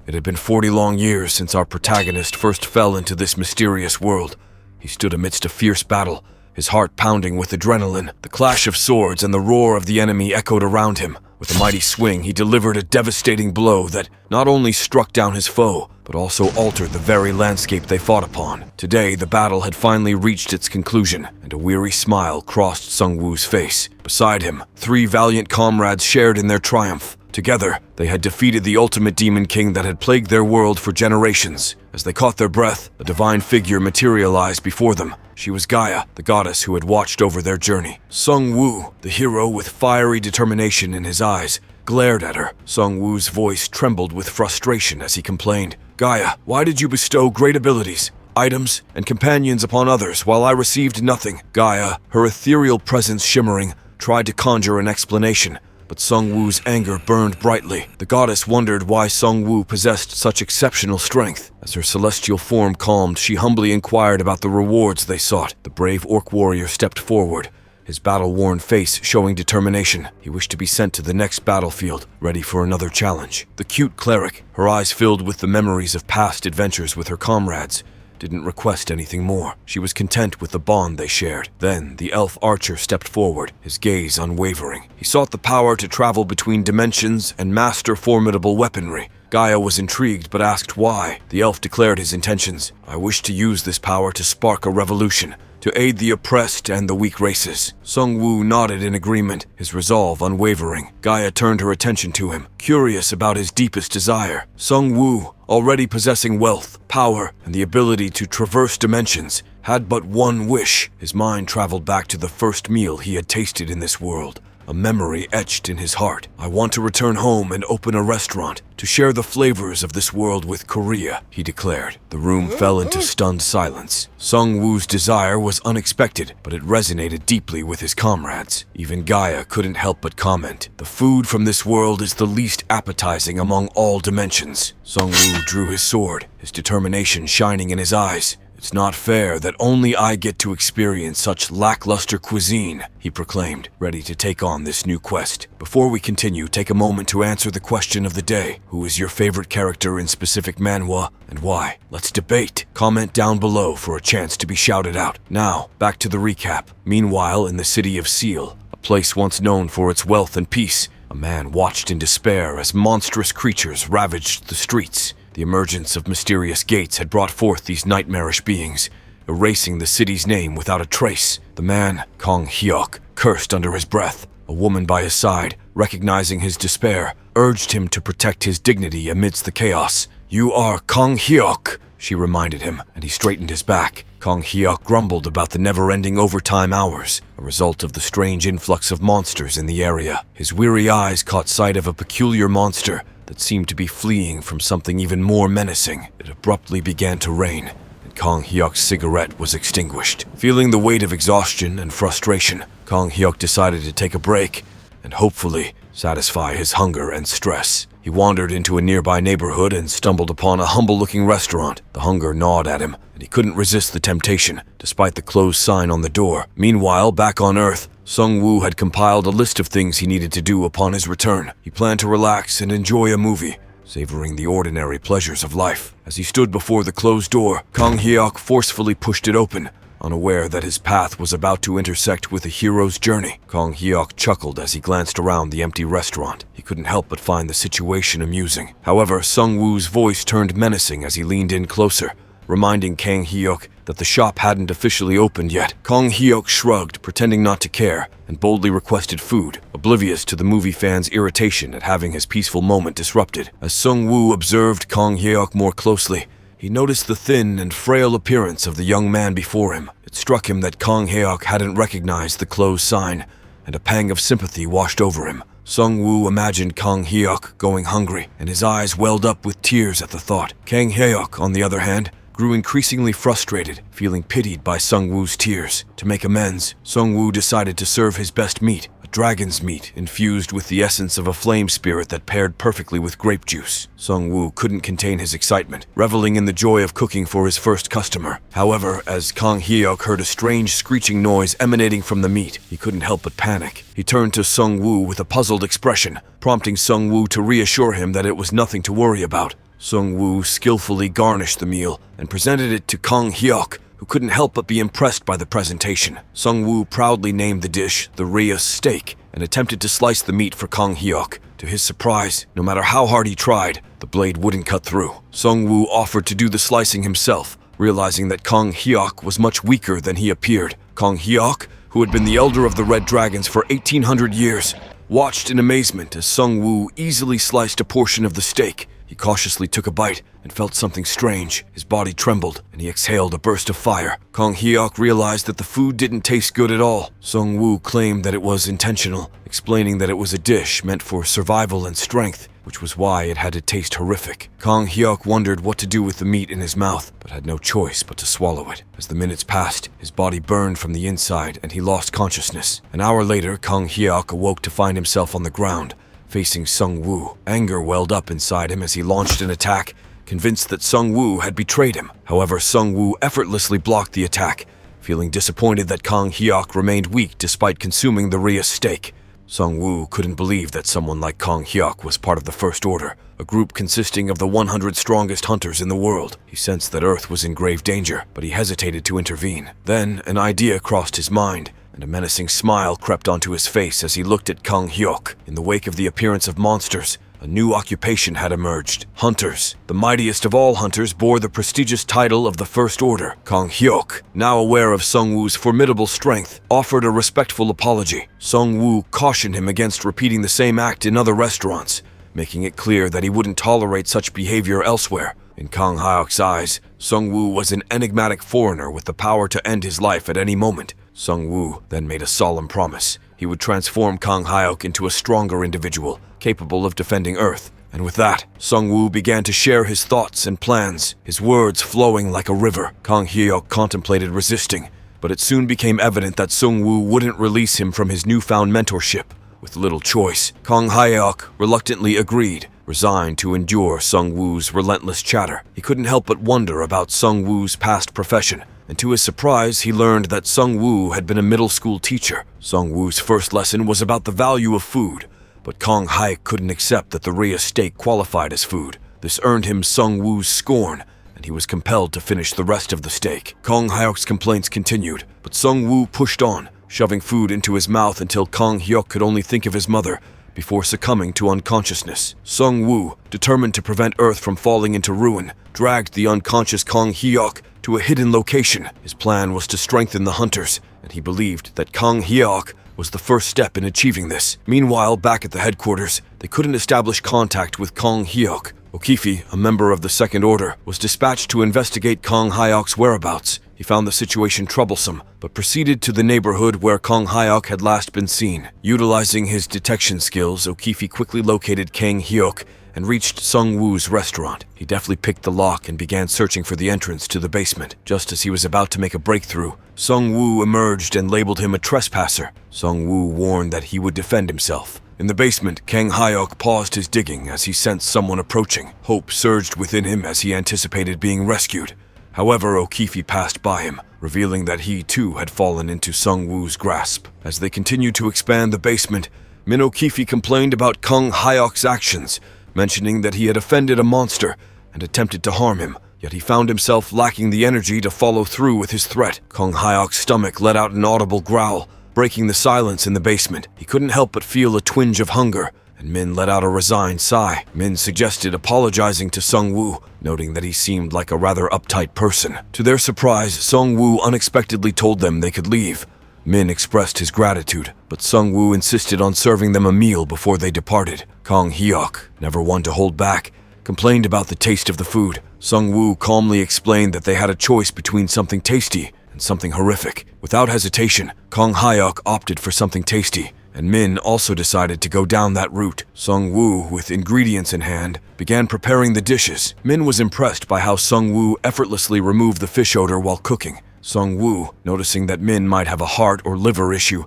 It had been 40 long years since our protagonist first fell into this mysterious world. He stood amidst a fierce battle, his heart pounding with adrenaline. The clash of swords and the roar of the enemy echoed around him. With a mighty swing, he delivered a devastating blow that not only struck down his foe, but also altered the very landscape they fought upon. Today, the battle had finally reached its conclusion, and a weary smile crossed Sung-woo's face. Beside him, 3 valiant comrades shared in their triumph. Together, they had defeated the ultimate demon king that had plagued their world for generations. As they caught their breath, a divine figure materialized before them. She was Gaia, the goddess who had watched over their journey. Sung-woo, the hero with fiery determination in his eyes, glared at her. Sung-woo's voice trembled with frustration as he complained, "Gaia, why did you bestow great abilities, items, and companions upon others while I received nothing?" Gaia, her ethereal presence shimmering, tried to conjure an explanation, but Sung-woo's anger burned brightly. The goddess wondered why Sung-woo possessed such exceptional strength. As her celestial form calmed, she humbly inquired about the rewards they sought. The brave orc warrior stepped forward, his battle-worn face showing determination. He wished to be sent to the next battlefield, ready for another challenge. The cute cleric, her eyes filled with the memories of past adventures with her comrades, didn't request anything more. She was content with the bond they shared. Then, the elf archer stepped forward, his gaze unwavering. He sought the power to travel between dimensions and master formidable weaponry. Gaia was intrigued but asked why. The elf declared his intentions. "I wish to use this power to spark a revolution, to aid the oppressed and the weak races." Sung-woo nodded in agreement, his resolve unwavering. Gaia turned her attention to him, curious about his deepest desire. Sung-woo, already possessing wealth, power, and the ability to traverse dimensions, had but one wish. His mind traveled back to the first meal he had tasted in this world, a memory etched in his heart. "I want to return home and open a restaurant, to share the flavors of this world with Korea," he declared. The room fell into stunned silence. Sung-woo's desire was unexpected, but it resonated deeply with his comrades. Even Gaia couldn't help but comment, "The food from this world is the least appetizing among all dimensions." Sung-woo drew his sword, his determination shining in his eyes. "It's not fair that only I get to experience such lackluster cuisine," he proclaimed, ready to take on this new quest. Before we continue, take a moment to answer the question of the day. Who is your favorite character in specific manhwa, and why? Let's debate. Comment down below for a chance to be shouted out. Now, back to the recap. Meanwhile, in the city of Seal, a place once known for its wealth and peace, a man watched in despair as monstrous creatures ravaged the streets. The emergence of mysterious gates had brought forth these nightmarish beings, erasing the city's name without a trace. The man, Kong Hyuk, cursed under his breath. A woman by his side, recognizing his despair, urged him to protect his dignity amidst the chaos. "You are Kong Hyuk," she reminded him, and he straightened his back. Kong Hyuk grumbled about the never-ending overtime hours, a result of the strange influx of monsters in the area. His weary eyes caught sight of a peculiar monster that seemed to be fleeing from something even more menacing. It abruptly began to rain, and Kong Hyuk's cigarette was extinguished. Feeling the weight of exhaustion and frustration, Kong Hyuk decided to take a break and hopefully satisfy his hunger and stress. He wandered into a nearby neighborhood and stumbled upon a humble-looking restaurant. The hunger gnawed at him, and he couldn't resist the temptation, despite the closed sign on the door. Meanwhile, back on Earth, Sung-woo had compiled a list of things he needed to do upon his return. He planned to relax and enjoy a movie, savoring the ordinary pleasures of life. As he stood before the closed door, Kong Hyuk forcefully pushed it open, unaware that his path was about to intersect with a hero's journey. Kong Hyuk chuckled as he glanced around the empty restaurant. He couldn't help but find the situation amusing. However, Sung-woo's voice turned menacing as he leaned in closer, reminding Kang Hyuk that the shop hadn't officially opened yet. Kong Hyuk shrugged, pretending not to care, and boldly requested food, oblivious to the movie fan's irritation at having his peaceful moment disrupted. As Sung-woo observed Kong Hyuk more closely, he noticed the thin and frail appearance of the young man before him. It struck him that Kong Hyuk hadn't recognized the closed sign, and a pang of sympathy washed over him. Sung-woo imagined Kong Hyuk going hungry, and his eyes welled up with tears at the thought. Kang Hyuk, on the other hand, grew increasingly frustrated, feeling pitied by Sung-woo's tears. To make amends, Sung-woo decided to serve his best meat, a dragon's meat infused with the essence of a flame spirit that paired perfectly with grape juice. Sung-woo couldn't contain his excitement, reveling in the joy of cooking for his first customer. However, as Kang Hyuk heard a strange screeching noise emanating from the meat, he couldn't help but panic. He turned to Sung-woo with a puzzled expression, prompting Sung-woo to reassure him that it was nothing to worry about. Sung-woo skillfully garnished the meal and presented it to Kang Hyuk, who couldn't help but be impressed by the presentation. Sung-woo proudly named the dish the Rhea steak and attempted to slice the meat for Kang Hyuk. To his surprise, no matter how hard he tried, the blade wouldn't cut through. Sung-woo offered to do the slicing himself, realizing that Kang Hyuk was much weaker than he appeared. Kang Hyuk, who had been the elder of the Red Dragons for 1,800 years, watched in amazement as Sung-woo easily sliced a portion of the steak. He cautiously took a bite and felt something strange. His body trembled, and he exhaled a burst of fire. Kang Hyuk realized that the food didn't taste good at all. Sung-woo claimed that it was intentional, explaining that it was a dish meant for survival and strength, which was why it had to taste horrific. Kang Hyuk wondered what to do with the meat in his mouth, but had no choice but to swallow it. As the minutes passed, his body burned from the inside, and he lost consciousness. An hour later, Kang Hyuk awoke to find himself on the ground, facing Sung-woo. Anger welled up inside him as he launched an attack, convinced that Sung-woo had betrayed him. However, Sung-woo effortlessly blocked the attack, feeling disappointed that Kang Hyuk remained weak despite consuming the Rhea steak. Sung-woo couldn't believe that someone like Kang Hyuk was part of the First Order, a group consisting of the 100 strongest hunters in the world. He sensed that Earth was in grave danger, but he hesitated to intervene. Then, an idea crossed his mind, and a menacing smile crept onto his face as he looked at Kang Hyuk. In the wake of the appearance of monsters, a new occupation had emerged. Hunters. The mightiest of all hunters bore the prestigious title of the First Order. Kang Hyuk, now aware of Sung-woo's formidable strength, offered a respectful apology. Sung-woo cautioned him against repeating the same act in other restaurants, making it clear that he wouldn't tolerate such behavior elsewhere. In Kang Hyuk's eyes, Sung-woo was an enigmatic foreigner with the power to end his life at any moment. Sung-woo then made a solemn promise. He would transform Kang Hyuk into a stronger individual, capable of defending Earth. And with that, Sung-woo began to share his thoughts and plans, his words flowing like a river. Kang Hyuk contemplated resisting, but it soon became evident that Sung-woo wouldn't release him from his newfound mentorship. With little choice, Kang Hyuk reluctantly agreed, resigned to endure Sung-woo's relentless chatter. He couldn't help but wonder about Sung-woo's past profession, and to his surprise, he learned that Sung-woo had been a middle school teacher. Sung-woo's first lesson was about the value of food, but Kang Hyuk couldn't accept that the Rhea steak qualified as food. This earned him Sung-woo's scorn, and he was compelled to finish the rest of the steak. Kang Hyuk's complaints continued, but Sung-woo pushed on, shoving food into his mouth until Kang Hyuk could only think of his mother before succumbing to unconsciousness. Sung-woo, determined to prevent Earth from falling into ruin, dragged the unconscious Kang Hyuk to a hidden location. His plan was to strengthen the hunters, and he believed that Kang Hyuk was the first step in achieving this. Meanwhile, back at the headquarters, they couldn't establish contact with Kang Hyuk. Okifi, a member of the Second Order, was dispatched to investigate Kang Hyuk's whereabouts. He found the situation troublesome, but proceeded to the neighborhood where Kang Hyuk had last been seen. Utilizing his detection skills, Okifi quickly located Kang Hyuk and reached Sung-woo's restaurant. He deftly picked the lock and began searching for the entrance to the basement. Just as he was about to make a breakthrough, Sung-woo emerged and labeled him a trespasser. Sung-woo warned that he would defend himself. In the basement, Kang Hyuk paused his digging as he sensed someone approaching. Hope surged within him as he anticipated being rescued. However, Okifi passed by him, revealing that he too had fallen into Sung-woo's grasp. As they continued to expand the basement, Min Okifi complained about Kang Hyuk's actions, mentioning that he had offended a monster and attempted to harm him, yet he found himself lacking the energy to follow through with his threat. Kang Hyuk's stomach let out an audible growl, breaking the silence in the basement. He couldn't help but feel a twinge of hunger, and Min let out a resigned sigh. Min suggested apologizing to Sung-woo, noting that he seemed like a rather uptight person. To their surprise, Sung-woo unexpectedly told them they could leave. Min expressed his gratitude, but Sung-woo insisted on serving them a meal before they departed. Kang Hyuk, never one to hold back, complained about the taste of the food. Sung-woo calmly explained that they had a choice between something tasty and something horrific. Without hesitation, Kang Hyuk opted for something tasty, and Min also decided to go down that route. Sung-woo, with ingredients in hand, began preparing the dishes. Min was impressed by how Sung-woo effortlessly removed the fish odor while cooking. Sung-woo, noticing that Min might have a heart or liver issue,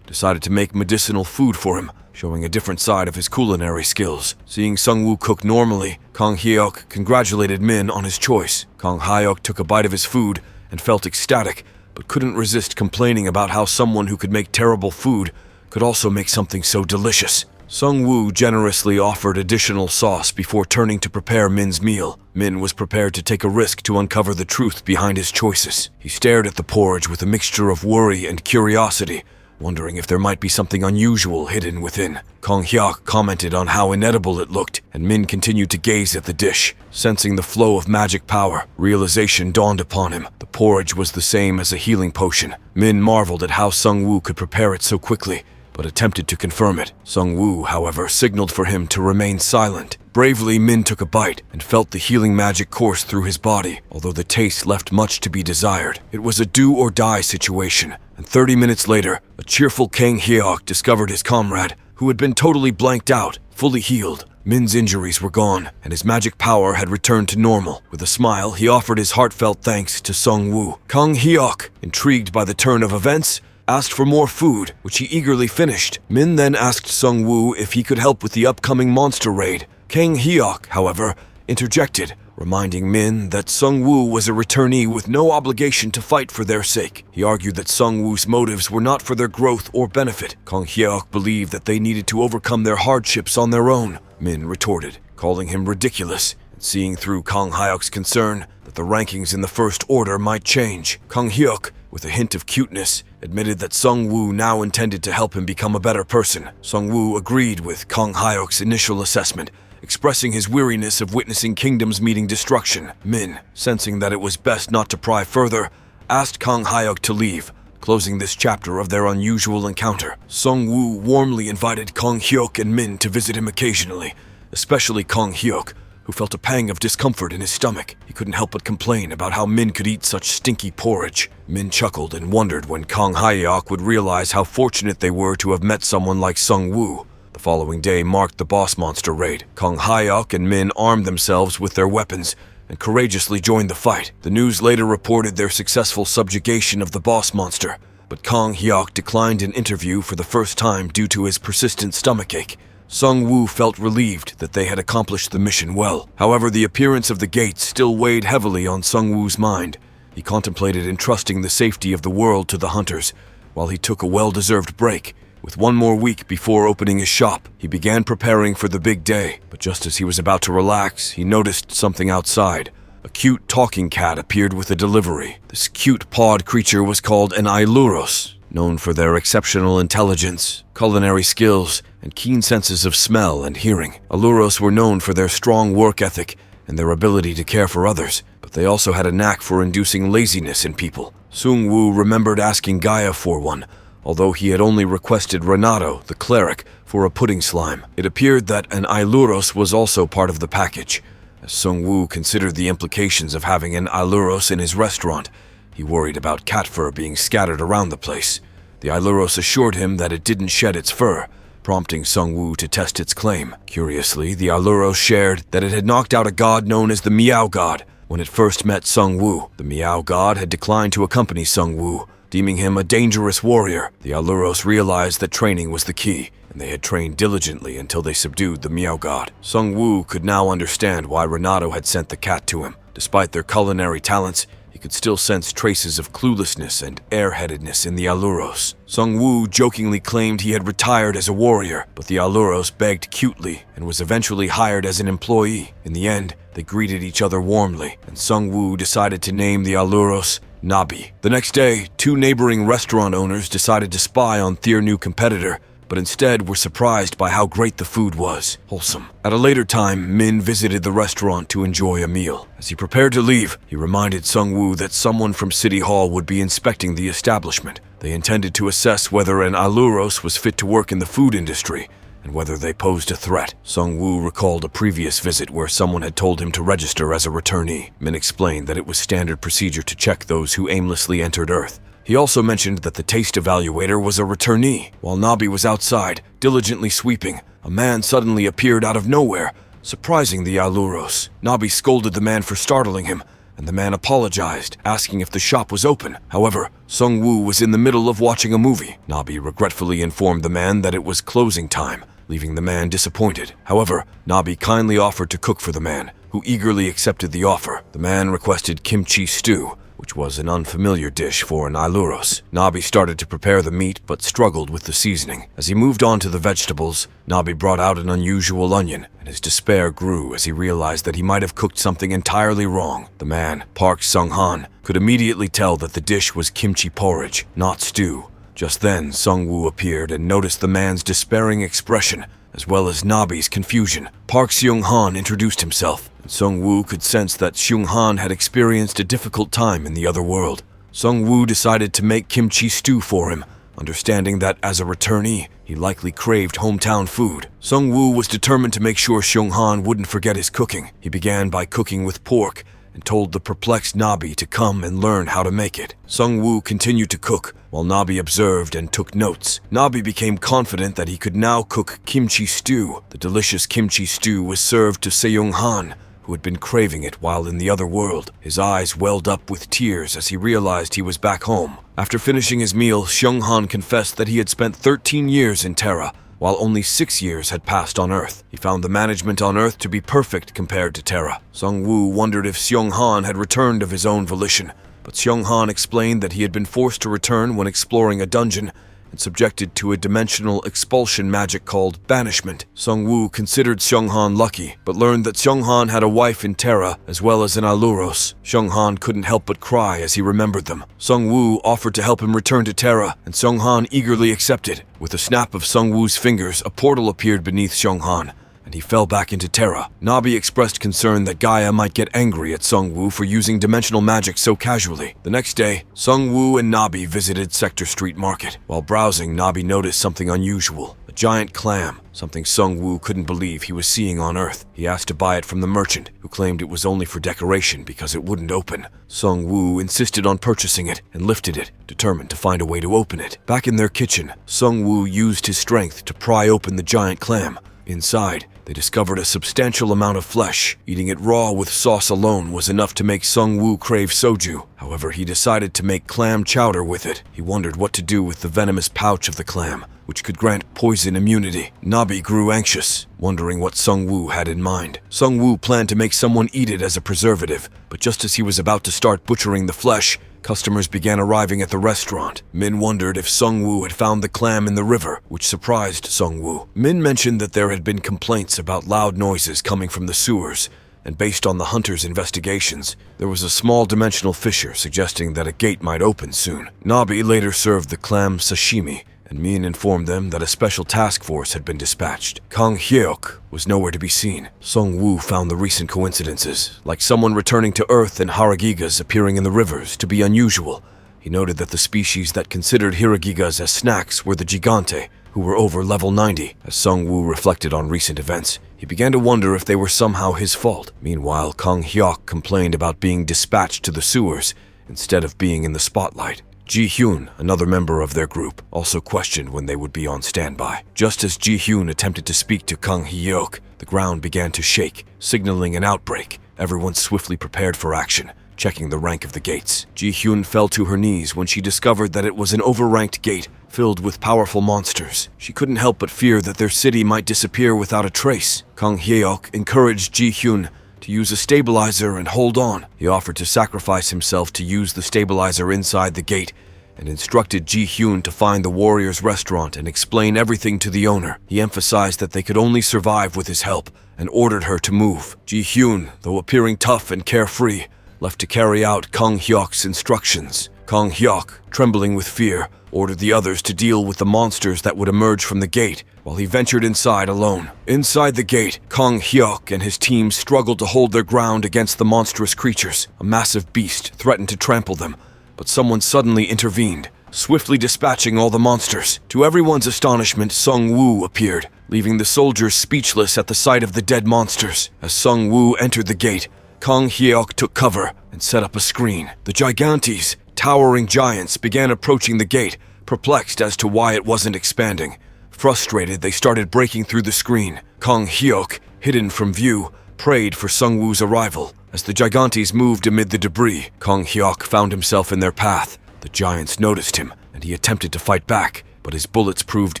decided to make medicinal food for him, showing a different side of his culinary skills. Seeing Sung-woo cook normally, Kang Hyuk congratulated Min on his choice. Kang Hyuk took a bite of his food and felt ecstatic, but couldn't resist complaining about how someone who could make terrible food could also make something so delicious. Sung-woo generously offered additional sauce before turning to prepare Min's meal. Min was prepared to take a risk to uncover the truth behind his choices. He stared at the porridge with a mixture of worry and curiosity, wondering if there might be something unusual hidden within. Kang Hyuk commented on how inedible it looked, and Min continued to gaze at the dish. Sensing the flow of magic power, realization dawned upon him. The porridge was the same as a healing potion. Min marveled at how Sung-woo could prepare it so quickly, but attempted to confirm it. Sung-woo, however, signaled for him to remain silent. Bravely, Min took a bite and felt the healing magic course through his body, although the taste left much to be desired. It was a do-or-die situation, and 30 minutes later, a cheerful Kang Hyuk discovered his comrade, who had been totally blanked out, fully healed. Min's injuries were gone, and his magic power had returned to normal. With a smile, he offered his heartfelt thanks to Sung-woo. Kang Hyuk, intrigued by the turn of events, asked for more food, which he eagerly finished. Min then asked Sung-woo if he could help with the upcoming monster raid. Kang Hyuk, however, interjected, reminding Min that Sung-woo was a returnee with no obligation to fight for their sake. He argued that Sung-woo's motives were not for their growth or benefit. Kang Hyuk believed that they needed to overcome their hardships on their own. Min retorted, calling him ridiculous, and seeing through Kang Hyuk's concern that the rankings in the First Order might change. Kang Hyuk, with a hint of cuteness, admitted that Sung-woo now intended to help him become a better person. Sung-woo agreed with Kang Hyuk's initial assessment, expressing his weariness of witnessing kingdoms meeting destruction. Min, sensing that it was best not to pry further, asked Kang Hyuk to leave, closing this chapter of their unusual encounter. Sung-woo warmly invited Kang Hyuk and Min to visit him occasionally, especially Kang Hyuk, who felt a pang of discomfort in his stomach. He couldn't help but complain about how Min could eat such stinky porridge. Min chuckled and wondered when Kang Hyuk would realize how fortunate they were to have met someone like Sung-woo. The following day marked the boss monster raid. Kang Hyuk and Min armed themselves with their weapons and courageously joined the fight. The news later reported their successful subjugation of the boss monster, but Kang Hyuk declined an interview for the first time due to his persistent stomachache. Sung-woo felt relieved that they had accomplished the mission well. However, the appearance of the gates still weighed heavily on Sung-woo's mind. He contemplated entrusting the safety of the world to the hunters, while he took a well-deserved break. With one more week before opening his shop, he began preparing for the big day. But just as he was about to relax, he noticed something outside. A cute talking cat appeared with a delivery. This cute-pawed creature was called an Ailuros, known for their exceptional intelligence, culinary skills, and keen senses of smell and hearing. Ailuros were known for their strong work ethic and their ability to care for others, but they also had a knack for inducing laziness in people. Sung-woo remembered asking Gaia for one, although he had only requested Renato, the cleric, for a pudding slime. It appeared that an Ailuros was also part of the package. As Sung-woo considered the implications of having an Ailuros in his restaurant, he worried about cat fur being scattered around the place. The Ailuros assured him that it didn't shed its fur, prompting Sung-woo to test its claim. Curiously, the Ailuros shared that it had knocked out a god known as the Meow God. When it first met Sung-woo, the Meow God had declined to accompany Sung-woo, deeming him a dangerous warrior. The Ailuros realized that training was the key, and they had trained diligently until they subdued the Meow God. Sung-woo could now understand why Renato had sent the cat to him. Despite their culinary talents, he could still sense traces of cluelessness and airheadedness in the Ailuros. Sung-woo jokingly claimed he had retired as a warrior, but the Ailuros begged cutely and was eventually hired as an employee. In the end, they greeted each other warmly, and Sung-woo decided to name the Ailuros Nabi. The next day, two neighboring restaurant owners decided to spy on their new competitor, but instead were surprised by how great the food was. Wholesome. At a later time, Min visited the restaurant to enjoy a meal. As he prepared to leave, he reminded Sung-woo that someone from City Hall would be inspecting the establishment. They intended to assess whether an Ailuros was fit to work in the food industry, and whether they posed a threat. Sung-woo recalled a previous visit where someone had told him to register as a returnee. Min explained that it was standard procedure to check those who aimlessly entered Earth. He also mentioned that the taste evaluator was a returnee. While Nabi was outside, diligently sweeping, a man suddenly appeared out of nowhere, surprising the Ailuros. Nabi scolded the man for startling him, and the man apologized, asking if the shop was open. However, Sung-woo was in the middle of watching a movie. Nabi regretfully informed the man that it was closing time, leaving the man disappointed. However, Nabi kindly offered to cook for the man, who eagerly accepted the offer. The man requested kimchi stew, which was an unfamiliar dish for an Ailuros. Nabi started to prepare the meat but struggled with the seasoning. As he moved on to the vegetables, Nabi brought out an unusual onion, and his despair grew as he realized that he might have cooked something entirely wrong. The man, Park Sung-han, could immediately tell that the dish was kimchi porridge, not stew. Just then, Sung-woo appeared and noticed the man's despairing expression, as well as Nabi's confusion. Park Seung-han introduced himself, and Sung-woo could sense that Seung-han had experienced a difficult time in the other world. Sung-woo decided to make kimchi stew for him, understanding that as a returnee, he likely craved hometown food. Sung-woo was determined to make sure Seung-han wouldn't forget his cooking. He began by cooking with pork, and told the perplexed Nabi to come and learn how to make it. Sung-woo continued to cook, while Nabi observed and took notes. Nabi became confident that he could now cook kimchi stew. The delicious kimchi stew was served to Seung-han, who had been craving it while in the other world. His eyes welled up with tears as he realized he was back home. After finishing his meal, Seung-han confessed that he had spent 13 years in Terra, while only 6 years had passed on Earth. He found the management on Earth to be perfect compared to Terra. Sung-woo wondered if Seung-han had returned of his own volition, but Seung-han explained that he had been forced to return when exploring a dungeon and subjected to a dimensional expulsion magic called banishment. Sung-woo considered Seung-han lucky, but learned that Seung-han had a wife in Terra as well as an Ailuros. Seung-han couldn't help but cry as he remembered them. Sung-woo offered to help him return to Terra, and Seung-han eagerly accepted. With a snap of Sung-woo's fingers, a portal appeared beneath Seung-han, and he fell back into Terra. Nabi expressed concern that Gaia might get angry at Sung-woo for using dimensional magic so casually. The next day, Sung-woo and Nabi visited Sector Street Market. While browsing, Nabi noticed something unusual. A giant clam, something Sung-woo couldn't believe he was seeing on Earth. He asked to buy it from the merchant, who claimed it was only for decoration because it wouldn't open. Sung-woo insisted on purchasing it and lifted it, determined to find a way to open it. Back in their kitchen, Sung-woo used his strength to pry open the giant clam. Inside, they discovered a substantial amount of flesh. Eating it raw with sauce alone was enough to make Sung-woo crave soju. However, he decided to make clam chowder with it. He wondered what to do with the venomous pouch of the clam, which could grant poison immunity. Nabi grew anxious, wondering what Sung-woo had in mind. Sung-woo planned to make someone eat it as a preservative, but just as he was about to start butchering the flesh, customers began arriving at the restaurant. Min wondered if Sung-woo had found the clam in the river, which surprised Sung-woo. Min mentioned that there had been complaints about loud noises coming from the sewers, and based on the hunter's investigations, there was a small dimensional fissure suggesting that a gate might open soon. Nabi later served the clam sashimi, and Min informed them that a special task force had been dispatched. Kang Hyeok was nowhere to be seen. Sung-woo found the recent coincidences, like someone returning to Earth and Haragigas appearing in the rivers, to be unusual. He noted that the species that considered Hiragigas as snacks were the Gigante, who were over level 90. As Sung-woo reflected on recent events, he began to wonder if they were somehow his fault. Meanwhile, Kang Hyuk complained about being dispatched to the sewers instead of being in the spotlight. Ji-hyun, another member of their group, also questioned when they would be on standby. Just as Ji-hyun attempted to speak to Kang Hyuk, the ground began to shake, signaling an outbreak. Everyone swiftly prepared for action, checking the rank of the gates. Ji-hyun fell to her knees when she discovered that it was an overranked gate filled with powerful monsters. She couldn't help but fear that their city might disappear without a trace. Kang Hyuk encouraged Ji-hyun to use a stabilizer and hold on. He offered to sacrifice himself to use the stabilizer inside the gate, and instructed Ji-hyun to find the warrior's restaurant and explain everything to the owner. He emphasized that they could only survive with his help, and ordered her to move. Ji-hyun, though appearing tough and carefree, left to carry out Kang Hyuk's instructions. Kang Hyuk, trembling with fear, ordered the others to deal with the monsters that would emerge from the gate, while he ventured inside alone. Inside the gate, Kang Hyuk and his team struggled to hold their ground against the monstrous creatures. A massive beast threatened to trample them, but someone suddenly intervened, swiftly dispatching all the monsters. To everyone's astonishment, Sung-woo appeared, leaving the soldiers speechless at the sight of the dead monsters. As Sung-woo entered the gate, Kang Hyuk took cover and set up a screen. The Gigantes, towering giants, began approaching the gate, perplexed as to why it wasn't expanding. Frustrated, they started breaking through the screen. Kang Hyuk, hidden from view, prayed for Sung-woo's arrival. As the Gigantes moved amid the debris, Kong Hyuk found himself in their path. The giants noticed him, and he attempted to fight back, but his bullets proved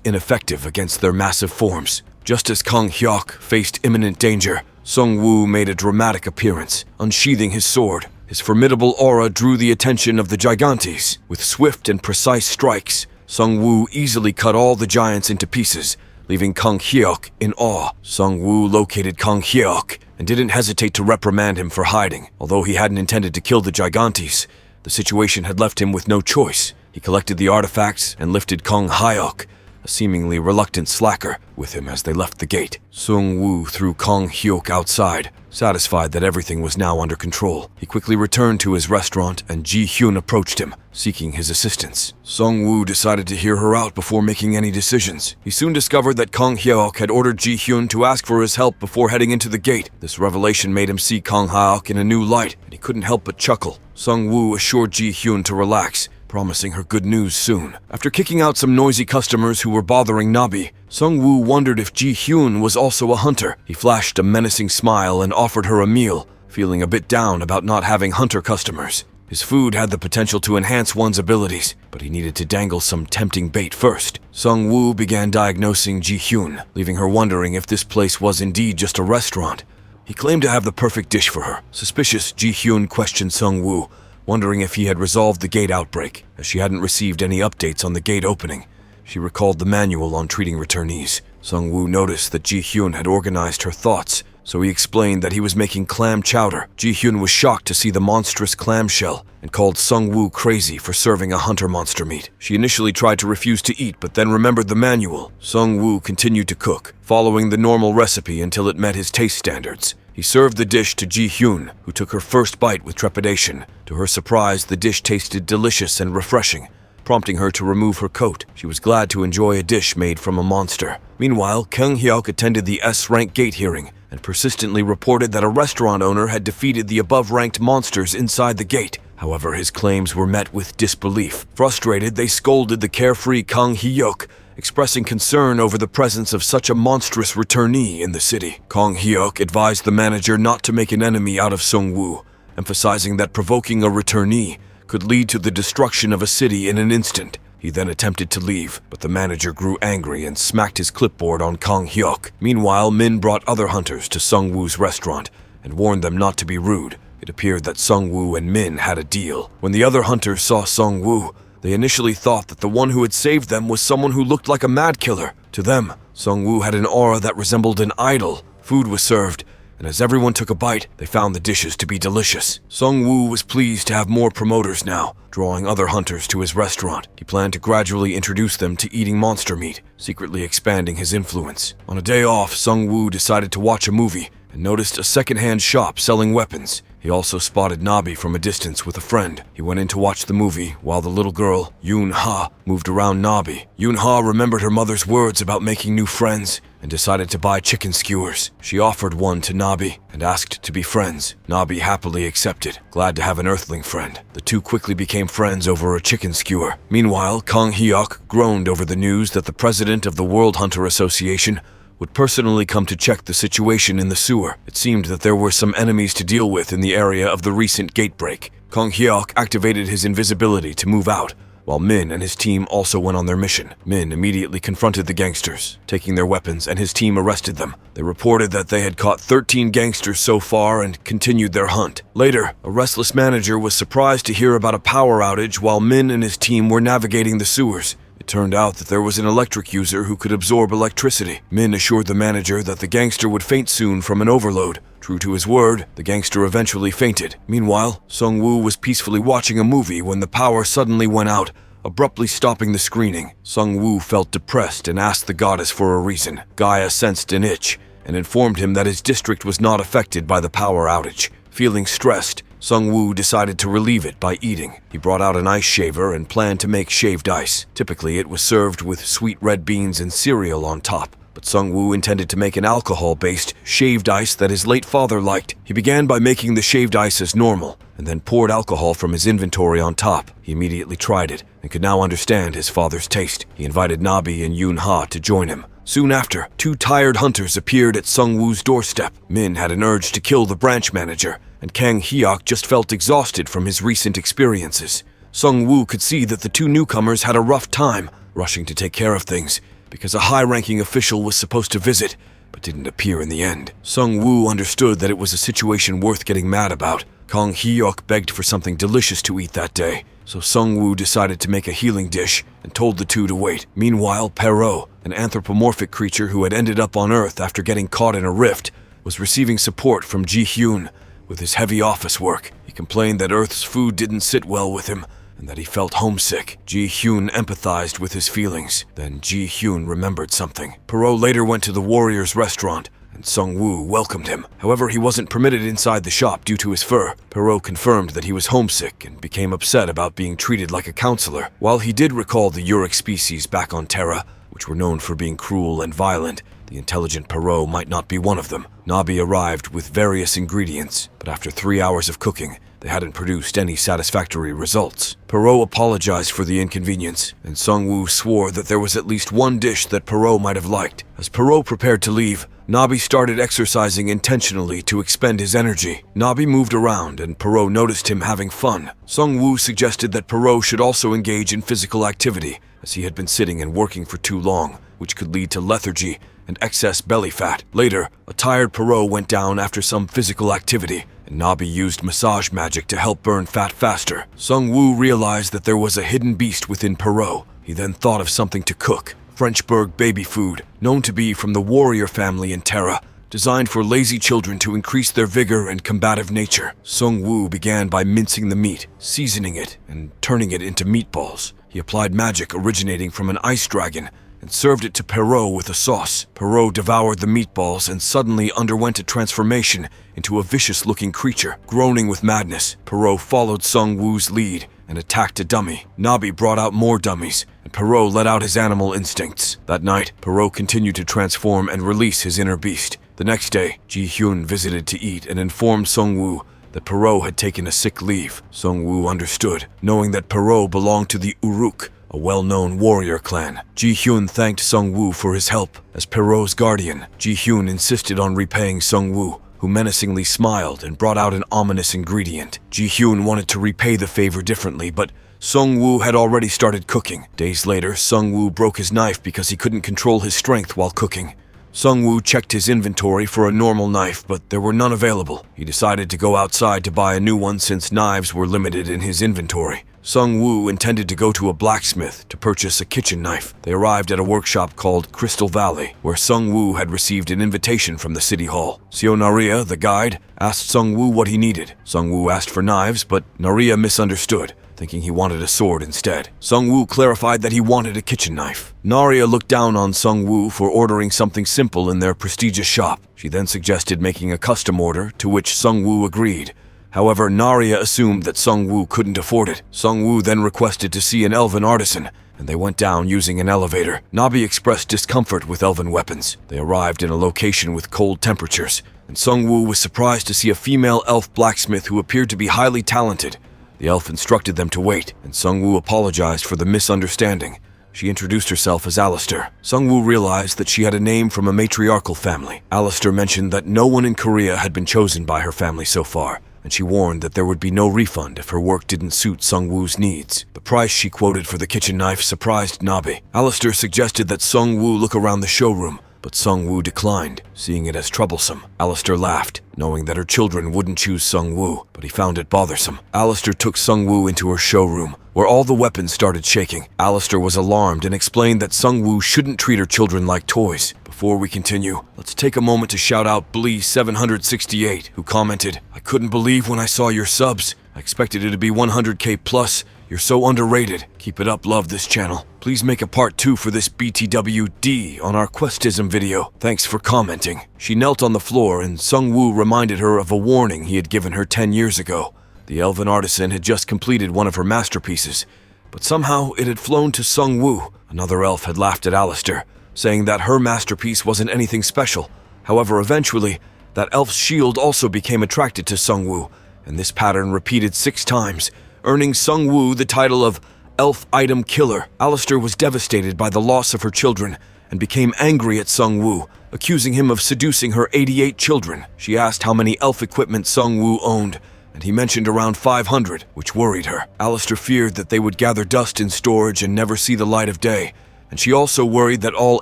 ineffective against their massive forms. Just as Kong Hyuk faced imminent danger, Sung Woo made a dramatic appearance, unsheathing his sword. His formidable aura drew the attention of the Gigantes. With swift and precise strikes, Sung Woo easily cut all the giants into pieces, leaving Kong Hyuk in awe. Sung Woo located Kong Hyuk and didn't hesitate to reprimand him for hiding. Although he hadn't intended to kill the Gigantes, the situation had left him with no choice. He collected the artifacts and lifted Kong Hyuk, a seemingly reluctant slacker, with him as they left the gate. Sung Woo threw Kong Hyuk outside, satisfied that everything was now under control. He quickly returned to his restaurant and Ji Hyun approached him, seeking his assistance. Sung Woo decided to hear her out before making any decisions. He soon discovered that Kong Hyuk had ordered Ji Hyun to ask for his help before heading into the gate. This revelation made him see Kong Hyuk in a new light, and he couldn't help but chuckle. Sung Woo assured Ji Hyun to relax, promising her good news soon. After kicking out some noisy customers who were bothering Nabi, Sung Woo wondered if Ji Hyun was also a hunter. He flashed a menacing smile and offered her a meal, feeling a bit down about not having hunter customers. His food had the potential to enhance one's abilities, but he needed to dangle some tempting bait first. Sung Woo began diagnosing Ji Hyun, leaving her wondering if this place was indeed just a restaurant. He claimed to have the perfect dish for her. Suspicious, Ji Hyun questioned Sung Woo, wondering if he had resolved the gate outbreak, as she hadn't received any updates on the gate opening. She recalled the manual on treating returnees. Sung Woo noticed that Ji Hyun had organized her thoughts, so he explained that he was making clam chowder. Ji Hyun was shocked to see the monstrous clamshell and called Sung Woo crazy for serving a hunter monster meat. She initially tried to refuse to eat, but then remembered the manual. Sung Woo continued to cook, following the normal recipe until it met his taste standards. He served the dish to Ji Hyun, who took her first bite with trepidation. To her surprise, the dish tasted delicious and refreshing, prompting her to remove her coat. She was glad to enjoy a dish made from a monster. Meanwhile, Kong Hyuk attended the S-rank gate hearing and persistently reported that a restaurant owner had defeated the above-ranked monsters inside the gate. However, his claims were met with disbelief. Frustrated, they scolded the carefree Kong Hyuk, expressing concern over the presence of such a monstrous returnee in the city. Kong Hyuk advised the manager not to make an enemy out of Sung Woo, emphasizing that provoking a returnee could lead to the destruction of a city in an instant. He then attempted to leave, but the manager grew angry and smacked his clipboard on Kong Hyuk. Meanwhile, Min brought other hunters to Sung Woo's restaurant and warned them not to be rude. It appeared that Sung Woo and Min had a deal. When the other hunters saw Sung Woo, they initially thought that the one who had saved them was someone who looked like a mad killer. To them, Sung Woo had an aura that resembled an idol. Food was served, and as everyone took a bite, they found the dishes to be delicious. Sung Woo was pleased to have more promoters now, drawing other hunters to his restaurant. He planned to gradually introduce them to eating monster meat, secretly expanding his influence. On a day off, Sung Woo decided to watch a movie and noticed a second-hand shop selling weapons. He also spotted Nabi from a distance with a friend. He went in to watch the movie while the little girl, Yoon Ha, moved around Nabi. Yoon Ha remembered her mother's words about making new friends and decided to buy chicken skewers. She offered one to Nabi and asked to be friends. Nabi happily accepted, glad to have an earthling friend. The two quickly became friends over a chicken skewer. Meanwhile, Kong Hyuk groaned over the news that the president of the World Hunter Association would personally come to check the situation in the sewer. It seemed that there were some enemies to deal with in the area of the recent gate break. Kong Hyuk activated his invisibility to move out, while Min and his team also went on their mission. Min immediately confronted the gangsters, taking their weapons, and his team arrested them. They reported that they had caught 13 gangsters so far and continued their hunt. Later, a restless manager was surprised to hear about a power outage while Min and his team were navigating the sewers. It turned out that there was an electric user who could absorb electricity. Min assured the manager that the gangster would faint soon from an overload. True to his word, the gangster eventually fainted. Meanwhile, Sung Woo was peacefully watching a movie when the power suddenly went out, abruptly stopping the screening. Sung Woo felt depressed and asked the goddess for a reason. Gaia sensed an itch and informed him that his district was not affected by the power outage. Feeling stressed, Sung Woo decided to relieve it by eating. He brought out an ice shaver and planned to make shaved ice. Typically, it was served with sweet red beans and cereal on top, but Sung Woo intended to make an alcohol-based shaved ice that his late father liked. He began by making the shaved ice as normal, and then poured alcohol from his inventory on top. He immediately tried it, and could now understand his father's taste. He invited Nabi and Yoon Ha to join him. Soon after, two tired hunters appeared at Sung Woo's doorstep. Min had an urge to kill the branch manager, and Kang Hyuk just felt exhausted from his recent experiences. Sung Woo could see that the two newcomers had a rough time, rushing to take care of things, because a high-ranking official was supposed to visit, but didn't appear in the end. Sung Woo understood that it was a situation worth getting mad about. Kang Hyuk begged for something delicious to eat that day, so Sung Woo decided to make a healing dish and told the two to wait. Meanwhile, Perrault, an anthropomorphic creature who had ended up on Earth after getting caught in a rift, was receiving support from Ji Hyun with his heavy office work. He complained that Earth's food didn't sit well with him and that he felt homesick. Ji Hyun empathized with his feelings. Then Ji Hyun remembered something. Perrault later went to the Warriors restaurant, and Sung Woo welcomed him. However, he wasn't permitted inside the shop due to his fur. Perrault confirmed that he was homesick and became upset about being treated like a counselor. While he did recall the Uric species back on Terra, which were known for being cruel and violent, the intelligent Perrault might not be one of them. Nabi arrived with various ingredients, but after 3 hours of cooking, they hadn't produced any satisfactory results. Perrault apologized for the inconvenience, and Sung Woo swore that there was at least one dish that Perrault might have liked. As Perrault prepared to leave, Nabi started exercising intentionally to expend his energy. Nabi moved around, and Perrault noticed him having fun. Sung Woo suggested that Perrault should also engage in physical activity, as he had been sitting and working for too long, which could lead to lethargy and excess belly fat. Later, a tired Perrault went down after some physical activity, and Nabi used massage magic to help burn fat faster. Sung Woo realized that there was a hidden beast within Perrault. He then thought of something to cook: Frenchburg baby food, known to be from the warrior family in Terra, designed for lazy children to increase their vigor and combative nature. Sung Woo began by mincing the meat, seasoning it, and turning it into meatballs. He applied magic originating from an ice dragon and served it to Perrault with a sauce. Perrault devoured the meatballs and suddenly underwent a transformation into a vicious-looking creature. Groaning with madness, Perrault followed Sung Woo's lead and attacked a dummy. Nabi brought out more dummies, and Perrault let out his animal instincts. That night, Perrault continued to transform and release his inner beast. The next day, Ji Hyun visited to eat and informed Sung Woo that Perrault had taken a sick leave. Sung Woo understood, knowing that Perrault belonged to the Uruk, a well-known warrior clan. Ji Hyun thanked Sung Woo for his help. As Perrault's guardian, Ji Hyun insisted on repaying Sung Woo, who menacingly smiled and brought out an ominous ingredient. Ji Hyun wanted to repay the favor differently, but Sung Woo had already started cooking. Days later, Sung Woo broke his knife because he couldn't control his strength while cooking. Sung Woo checked his inventory for a normal knife, but there were none available. He decided to go outside to buy a new one since knives were limited in his inventory. Sung Woo intended to go to a blacksmith to purchase a kitchen knife. They arrived at a workshop called Crystal Valley, where Sung Woo had received an invitation from the city hall. Seo Naria, the guide, asked Sung Woo what he needed. Sung Woo asked for knives, but Naria misunderstood, thinking he wanted a sword instead. Sung Woo clarified that he wanted a kitchen knife. Naria looked down on Sung Woo for ordering something simple in their prestigious shop. She then suggested making a custom order, to which Sung Woo agreed. However, Naria assumed that Sung Woo couldn't afford it. Sung Woo then requested to see an elven artisan, and they went down using an elevator. Nabi expressed discomfort with elven weapons. They arrived in a location with cold temperatures, and Sung Woo was surprised to see a female elf blacksmith who appeared to be highly talented. The elf instructed them to wait, and Sung Woo apologized for the misunderstanding. She introduced herself as Alistair. Sung Woo realized that she had a name from a matriarchal family. Alistair mentioned that no one in Korea had been chosen by her family so far, and she warned that there would be no refund if her work didn't suit Sung Woo's needs. The price she quoted for the kitchen knife surprised Nabi. Alistair suggested that Sung Woo look around the showroom, but Sung Woo declined, seeing it as troublesome. Alistair laughed, knowing that her children wouldn't choose Sung Woo, but he found it bothersome. Alistair took Sung Woo into her showroom, where all the weapons started shaking. Alistair was alarmed and explained that Sung Woo shouldn't treat her children like toys. Before we continue, let's take a moment to shout out Blee768, who commented, "I couldn't believe when I saw your subs. I expected it to be 100k plus. You're so underrated. Keep it up, love this channel. Please make a part 2 for this BTWD on our Questism video. Thanks for commenting." She knelt on the floor, and Sung Woo reminded her of a warning he had given her 10 years ago. The elven artisan had just completed one of her masterpieces, but somehow it had flown to Sung Woo. Another elf had laughed at Alistair, saying that her masterpiece wasn't anything special. However, eventually, that elf's shield also became attracted to Sung Woo, and this pattern repeated 6 times, earning Sung Woo the title of Elf Item Killer. Alistair was devastated by the loss of her children and became angry at Sung Woo, accusing him of seducing her 88 children. She asked how many elf equipment Sung-woo owned, and he mentioned around 500, which worried her. Alistair feared that they would gather dust in storage and never see the light of day, and she also worried that all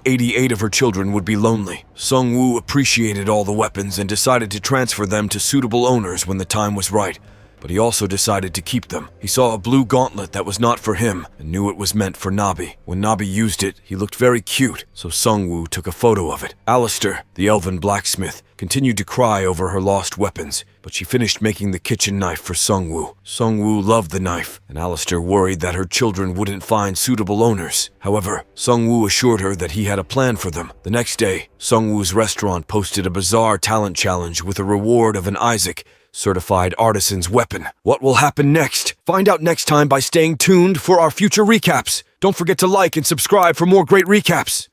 88 of her children would be lonely. Sung-woo appreciated all the weapons and decided to transfer them to suitable owners when the time was right. But he also decided to keep them. He saw a blue gauntlet that was not for him and knew it was meant for Nabi. When Nabi used it, he looked very cute, so Sung-woo took a photo of it. Alistair, the elven blacksmith, continued to cry over her lost weapons, but she finished making the kitchen knife for Sung-woo. Sung-woo loved the knife, and Alistair worried that her children wouldn't find suitable owners. However, Sung-woo assured her that he had a plan for them. The next day, Sung-woo's restaurant posted a bizarre talent challenge with a reward of an Isaac certified artisan's weapon. What will happen next? Find out next time by staying tuned for our future recaps. Don't forget to like and subscribe for more great recaps.